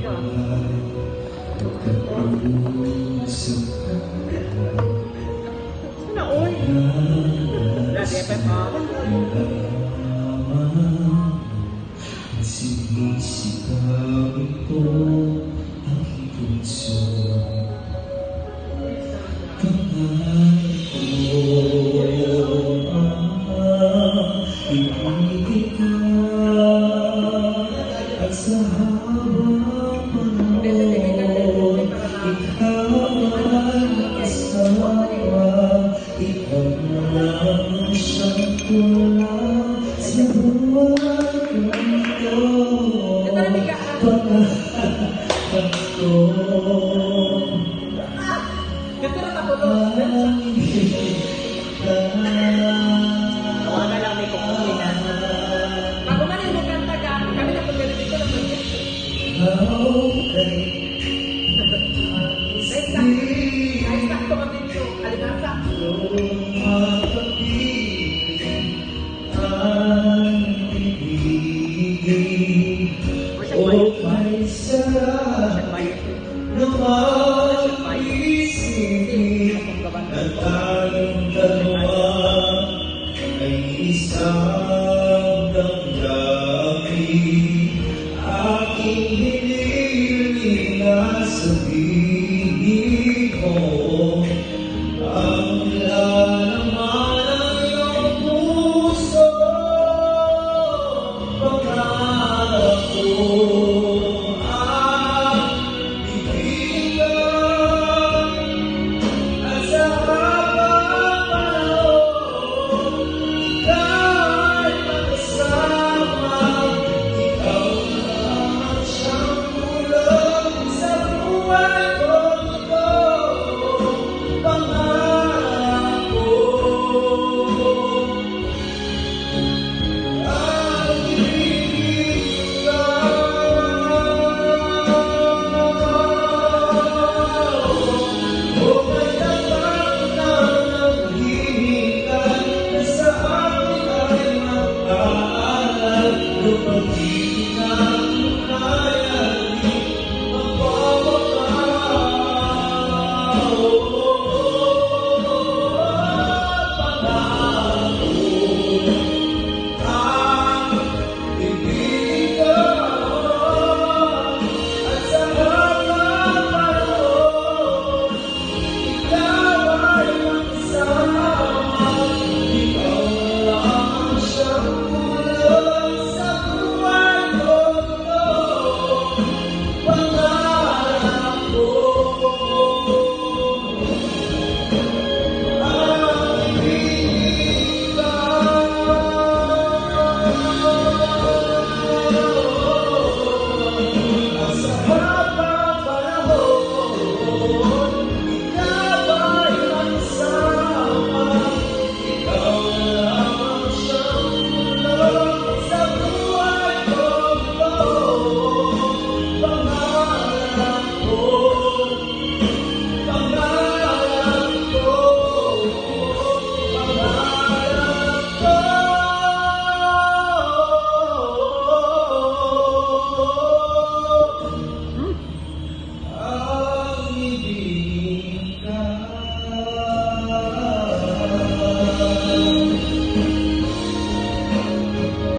Sana all. Dati pa. Sinisipawin ko ang puso. Pangarap ko ibigay ka at sa habang panahon ikaw ang kasama. Ikaw ang siyang kulang sa buhay ko. Pangarap ko Nawa na lang may kukulinan. Bago man yung magkanta ka, kami na pagkalit dito na pagkalit. Ay, sakto kami dito. Alinasa. May sarap na maisip na tayong dalawa ay isang damdamin. Aking hiniling na sabihin